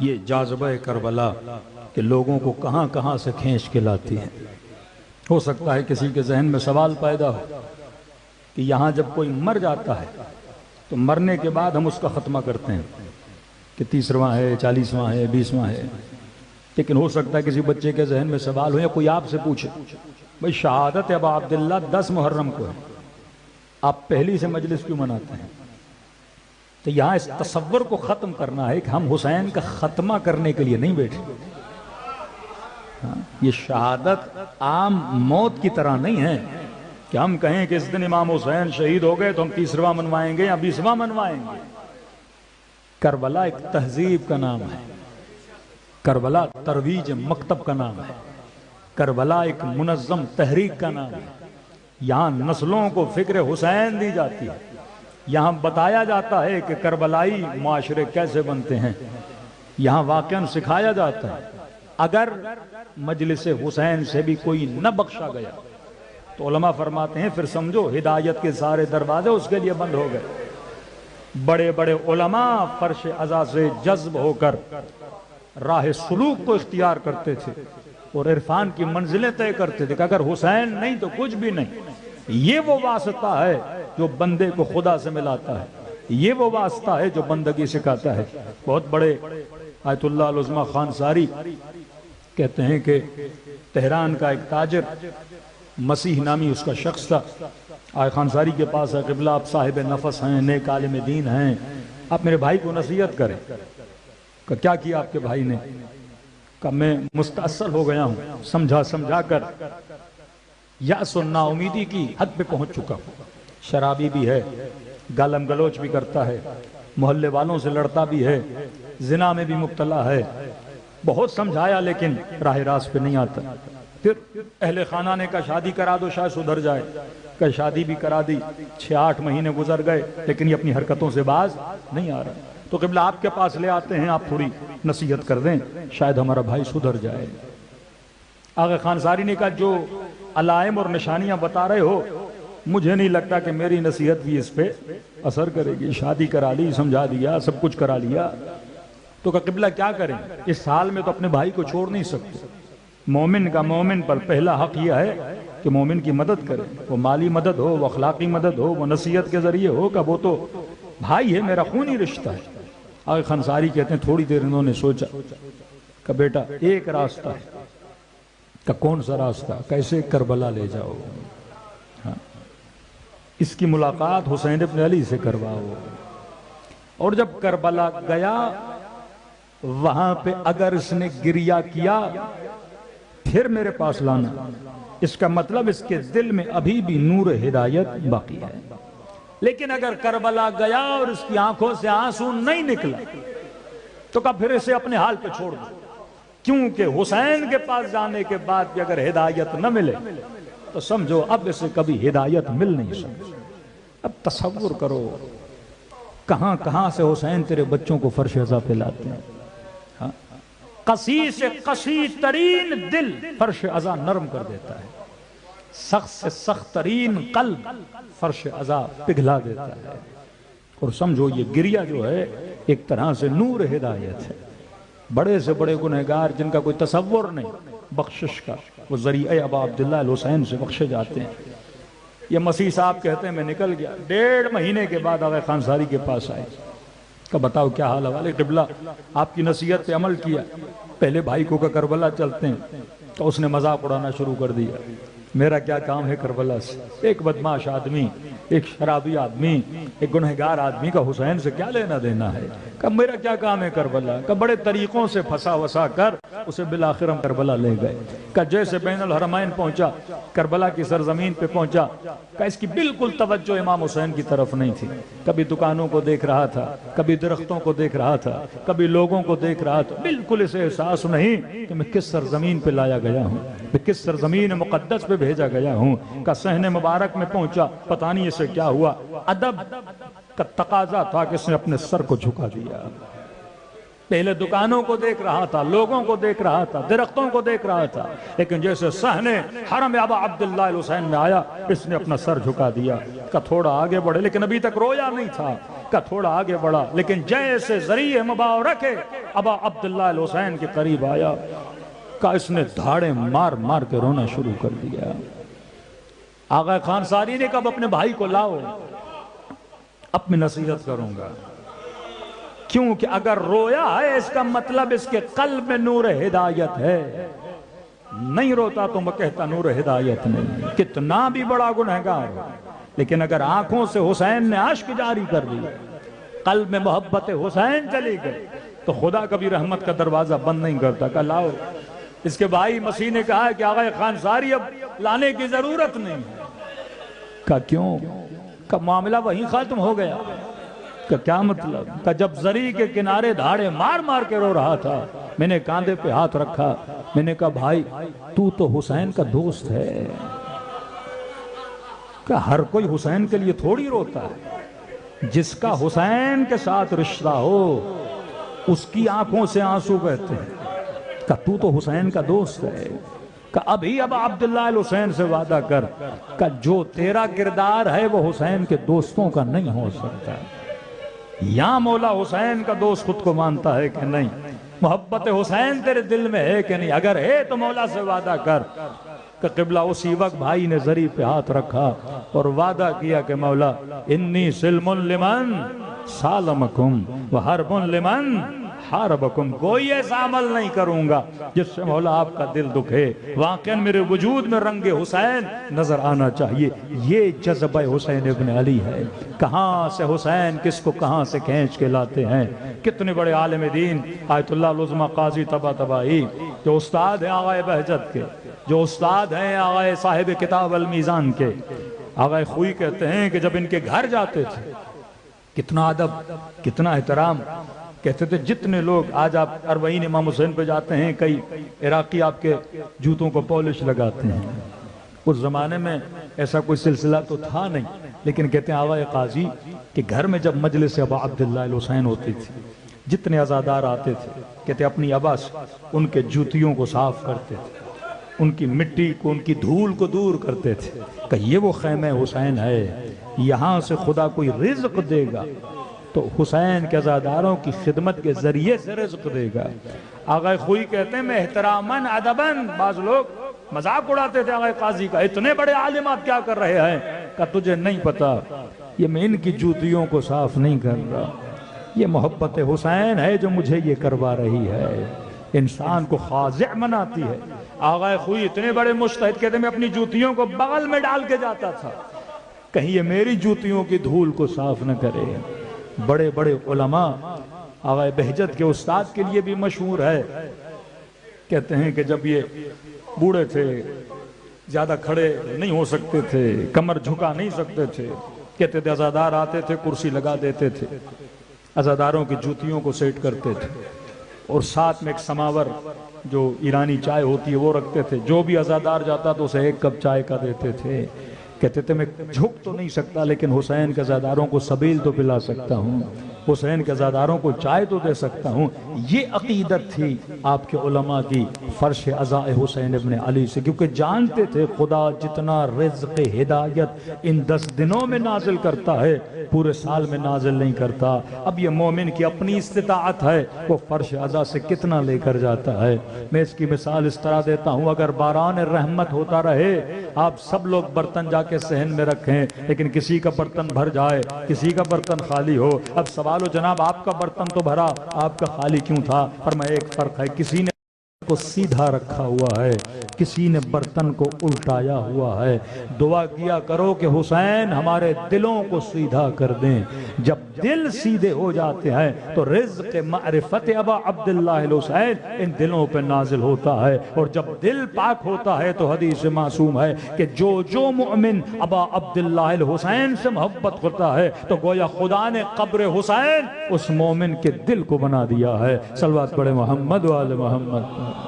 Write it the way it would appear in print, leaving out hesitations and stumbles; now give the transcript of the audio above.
یہ جاذبہ کربلا کہ لوگوں کو کہاں کہاں سے کھینچ کے لاتی ہے۔ ہو سکتا ہے کسی کے ذہن میں سوال پیدا ہو کہ یہاں جب کوئی مر جاتا ہے تو مرنے کے بعد ہم اس کا ختمہ کرتے ہیں کہ 30واں ہے، 40واں ہے، 20واں ہے، لیکن ہو سکتا ہے کسی بچے کے ذہن میں سوال ہو یا کوئی آپ سے پوچھے بھئی شہادت ابا عبداللہ 10 محرم کو ہے، آپ پہلی سے مجلس کیوں مناتے ہیں؟ تو یہاں اس تصور کو ختم کرنا ہے کہ ہم حسین کا خاتمہ کرنے کے لیے نہیں بیٹھے۔ یہ شہادت عام موت کی طرح نہیں ہے کہ ہم کہیں کہ اس دن امام حسین شہید ہو گئے تو ہم 30واں منوائیں گے یا 20واں منوائیں گے۔ کربلا ایک تہذیب کا نام ہے، کربلا ترویج مکتب کا نام ہے، کربلا ایک منظم تحریک کا نام ہے۔ یہاں نسلوں کو فکر حسین دی جاتی ہے، یہاں بتایا جاتا ہے کہ کربلائی معاشرے کیسے بنتے ہیں، یہاں واقعاً سکھایا جاتا ہے۔ اگر مجلس حسین سے بھی کوئی نہ بخشا گیا تو علماء فرماتے ہیں پھر سمجھو ہدایت کے سارے دروازے اس کے لیے بند ہو گئے۔ بڑے بڑے علماء فرش عزا سے جذب ہو کر راہ سلوک کو اختیار کرتے تھے اور عرفان کی منزلیں طے کرتے تھے کہ اگر حسین نہیں تو کچھ بھی نہیں۔ یہ وہ واسطہ ہے جو بندے کو خدا سے ملاتا ہے، یہ وہ واسطہ ہے جو بندگی سکھاتا ہے۔ بہت بڑے آیت اللہ العظمہ خان ساری کہتے ہیں کہ تہران کا ایک تاجر مسیح نامی اس کا شخص تھا، آئے خان ساری کے پاس ہے، قبلہ آپ صاحب نفس ہیں، نیک عالم دین ہیں، آپ میرے بھائی کو نصیحت کریں۔ کہ کیا کیا آپ کے بھائی نے؟ کہ میں مستاصل ہو گیا ہوں، سمجھا سمجھا کر یأس و نا امیدی کی حد پہ پہنچ چکا ہوں۔ شرابی بھی ہے، گالم گلوچ بھی کرتا ہے، محلے والوں سے لڑتا بھی ہے، زنا میں بھی مبتلا ہے، بہت سمجھایا لیکن راہ راست پہ نہیں آتا۔ پھر اہل خانہ نے کہا شادی کرا دو شاید سدھر جائے، کہ شادی بھی کرا دی، 6-8 مہینے گزر گئے لیکن یہ اپنی حرکتوں سے باز نہیں آ رہا۔ تو قبلہ آپ کے پاس لے آتے ہیں، آپ تھوڑی نصیحت کر دیں، شاید ہمارا بھائی سدھر جائے۔ آغا خان ساری نے کہا جو علائم اور نشانیاں بتا رہے ہو مجھے نہیں لگتا کہ میری نصیحت بھی اس پہ اثر کرے گی۔ شادی کرا لی، سمجھا دیا، سب کچھ کرا لیا، تو کہ قبلہ کیا کریں؟ اس حال میں تو اپنے بھائی کو چھوڑ نہیں سکتے۔ مومن کا مومن پر پہلا حق یہ ہے کہ مومن کی مدد کرے، وہ مالی مدد ہو، وہ اخلاقی مدد ہو، وہ نصیحت کے ذریعے ہو، کہ وہ تو بھائی ہے، میرا خونی رشتہ ہے۔ آغا خان ساری کہتے ہیں تھوڑی دیر انہوں نے سوچا کہ بیٹا ایک راستہ ہے۔ کہ کون سا راستہ؟ کیسے کربلا لے جاؤ؟ اس کی ملاقات حسین ابن علی سے کرواؤ، اور جب کربلا گیا وہاں پہ اگر اس نے گریہ کیا پھر میرے پاس لانا، اس کا مطلب اس کے دل میں ابھی بھی نور ہدایت باقی ہے۔ لیکن اگر کربلا گیا اور اس کی آنکھوں سے آنسو نہیں نکلا تو کہا پھر اسے اپنے حال پہ چھوڑ دو، کیونکہ حسین کے پاس جانے کے بعد بھی اگر ہدایت نہ ملے تو سمجھو اب اسے کبھی ہدایت مل نہیں سکتی۔ اب تصور کرو کہاں کہاں سے حسین تیرے بچوں کو فرش عزا پہ لاتے ہیں۔ قسی سے قسی ترین دل فرش عزا نرم کر دیتا ہے، سخت سے سخت ترین قلب فرش عزا پگھلا دیتا ہے۔ اور سمجھو یہ گریہ جو ہے ایک طرح سے نور ہدایت ہے۔ بڑے سے بڑے گنہگار جن کا کوئی تصور نہیں بخشش کا، وہ ذریعہ ابا عبداللہ الحسین سے بخشے جاتے ہیں۔ یہ مسیح صاحب کہتے ہیں میں نکل گیا، 1.5 مہینے کے بعد آغا خان ساری کے پاس آئے کہ بتاؤ کیا حال ہے؟ قبلہ آپ کی نصیحت پہ عمل کیا، پہلے بھائی کو کہ کربلا چلتے ہیں، تو اس نے مذاق اڑانا شروع کر دیا، میرا کیا کام ہے کربلا سے؟ ایک بدمعاش آدمی، ایک شرابی آدمی، ایک گنہگار آدمی کا حسین سے کیا لینا دینا ہے؟ کہ میرا کیا کام ہے کربلا؟ کہ بڑے طریقوں سے پھنسا وسا کر اسے بالآخر ہم کربلا لے گئے۔ کہ جیسے بین الحرمین پہنچا، کربلا کی سرزمین پہ پہنچا، کہ اس کی بالکل توجہ امام حسین کی طرف نہیں تھی، کبھی دکانوں کو دیکھ رہا تھا، کبھی درختوں کو دیکھ رہا تھا، کبھی لوگوں کو دیکھ رہا تھا، بالکل اسے احساس نہیں کہ میں کس سرزمین پہ لایا گیا ہوں، میں کس سرزمین مقدس پہ بھیجا گیا ہوں۔ کہ صحن مبارک میں پہنچا، پتہ نہیں اسے کیا ہوا، ادب کا تقاضا تھا کہ اس نے اپنے سر کو جھکا دیا۔ پہلے دکانوں کو دیکھ رہا تھا، لوگوں کو دیکھ رہا تھا، درختوں کو دیکھ رہا تھا، لیکن جیسے صحن حرم ابا عبداللہ الحسین میں آیا اس نے اپنا سر جھکا دیا۔ کہ تھوڑا آگے بڑھے، لیکن ابھی تک رویا نہیں تھا، کا تھوڑا آگے بڑھا، لیکن جیسے ذریعہ مبارک ابا عبداللہ الحسین کے قریب آیا کہ اس نے دھاڑے مار مار کے رونا شروع کر دیا۔ آغا خان ساری نے کہا اپنے بھائی کو لاؤ، اب میں نصیحت کروں گا، کیونکہ اگر رویا ہے اس کا مطلب اس کے قلب میں نور ہدایت ہے، نہیں روتا تو میں کہتا نور ہدایت نہیں، کتنا بھی بڑا گنہگار ہو، لیکن اگر آنکھوں سے حسین نے عشق جاری کر دی، قلب میں محبت حسین چلی گئی، تو خدا کبھی رحمت کا دروازہ بند نہیں کرتا۔ کہ لاؤ۔ اس کے بھائی مسیح نے کہا کہ آغا خان ساری اب لانے کی ضرورت نہیں ہے۔ کہا کیوں؟ کہ معاملہ وہیں ختم ہو گیا۔ کہ کیا مطلب؟ کہ جب زری کے کنارے دھاڑے مار مار کے رو رہا تھا، میں نے کاندھے پہ ہاتھ رکھا، میں نے کہا بھائی تو حسین کا دوست ہے، کہ ہر کوئی حسین کے لیے تھوڑی روتا ہے، جس کا حسین کے ساتھ رشتہ ہو اس کی آنکھوں سے آنسو بہتے ہیں۔ کہ تو حسین کا دوست ہے، کہ ابھی اب عبداللہ الحسین سے وعدہ کر کہ جو تیرا کردار ہے وہ حسین کے دوستوں کا نہیں ہو سکتا۔ یا مولا حسین کا دوست خود کو مانتا ہے کہ نہیں؟ محبت حسین تیرے دل میں ہے کہ نہیں؟ اگر ہے تو مولا سے وعدہ کر۔ کہ قبلہ اسی وقت بھائی نے زری پہ ہاتھ رکھا اور وعدہ کیا کہ مولا انی سلم لمن سالمکم وحرب لمن حاربکم، کوئی ایسا عمل نہیں کروں گا جس سے مولا آپ کا دل دکھے، واقعاً میرے وجود میں رنگ حسین نظر آنا چاہیے۔ یہ جذبہ حسین ابن علی ہے۔ کہاں سے حسین کس کو کہاں سے کھینچ کے لاتے ہیں۔ کتنے بڑے عالم دین آیت اللہ العظمہ قاضی طباطبائی، جو استاد ہیں آغا بہجت کے، جو استاد ہیں آغا صاحب کتاب المیزان کے، آغا خوئی کہتے ہیں کہ جب ان کے گھر جاتے تھے کتنا ادب، کتنا احترام، کہتے تھے جتنے لوگ آج آپ اربعین امام حسین پہ جاتے ہیں، کئی عراقی آپ کے جوتوں کو پالش لگاتے ہیں۔ اس زمانے میں ایسا کوئی سلسلہ تو تھا نہیں، لیکن کہتے ہیں آغا قاضی کہ گھر میں جب مجلس ابا عبداللہ الحسین ہوتی تھی، جتنے عزادار آتے تھے کہتے اپنی ابا سے ان کے جوتیوں کو صاف کرتے تھے، ان کی مٹی کو، ان کی دھول کو دور کرتے تھے کہ یہ وہ خیمہ حسین ہے، یہاں سے خدا کوئی رزق دے گا تو حسین کے عزاداروں کی خدمت کے ذریعے سے رزق دے گا۔ آغا خوئی کہتے ہیں میں احتراماً ادباً، بعض لوگ مذاق اڑاتے تھے آغا قاضی کا، اتنے بڑے عالم آپ کیا کر رہے ہیں؟ کہ تجھے نہیں پتا یہ میں ان کی جوتیوں کو صاف نہیں کر رہا، یہ محبت حسین ہے جو مجھے یہ کروا رہی ہے، انسان کو خاضع بناتی ہے۔ آغا خوئی اتنے بڑے مجتہد کہتے ہیں میں اپنی جوتیوں کو بغل میں ڈال کے جاتا تھا کہیں یہ میری جوتیوں کی دھول کو صاف نہ کرے۔ بڑے بڑے علماء آغا بہجت کے استاد کے لیے بھی مشہور ہے، کہتے ہیں کہ جب یہ بوڑھے تھے، زیادہ کھڑے نہیں ہو سکتے تھے، کمر جھکا نہیں سکتے تھے، کہتے تھے عزادار آتے تھے کرسی لگا دیتے تھے، عزاداروں کی جوتیوں کو سیٹ کرتے تھے اور ساتھ میں ایک سماور جو ایرانی چائے ہوتی ہے وہ رکھتے تھے، جو بھی عزادار جاتا تو اسے ایک کپ چائے کا دیتے تھے۔ کہتے تھے میں جھک تو نہیں سکتا لیکن حسین کے عزاداروں کو سبیل تو پلا سکتا ہوں، حسین کے عزاداروں کو چائے تو دے سکتا ہوں۔ یہ عقیدت تھی آپ کے علماء کی فرش عزاء حسین ابن علی سے، کیونکہ جانتے تھے خدا جتنا رزق ہدایت ان 10 دنوں میں نازل کرتا ہے پورے سال میں نازل نہیں کرتا۔ اب یہ مومن کی اپنی استطاعت ہے، وہ فرش عزاء سے کتنا لے کر جاتا ہے۔ میں اس کی مثال اس طرح دیتا ہوں، اگر باران رحمت ہوتا رہے، آپ سب لوگ برتن جا کے صحن میں رکھیں، لیکن کسی کا برتن بھر جائے، کسی کا برتن خالی ہو، اب سوال و جناب آپ کا برتن تو بھرا، آپ کا خالی کیوں تھا؟ فرمایا ایک فرق ہے، کسی نے کو سیدھا رکھا ہوا ہے، کسی نے برتن کو الٹایا ہوا ہے۔ دعا کیا کرو کہ حسین ہمارے دلوں کو سیدھا کر دیں۔ جب دل سیدھے ہو جاتے ہیں تو رزق معرفت ابا عبداللہ الحسین ان دلوں پہ نازل ہوتا ہے، اور جب دل پاک ہوتا ہے تو حدیث معصوم ہے کہ جو مؤمن ابا عبداللہ الحسین سے محبت کرتا ہے تو گویا خدا نے قبر حسین اس مومن کے دل کو بنا دیا ہے۔ صلوات پڑھے محمد و آل محمد۔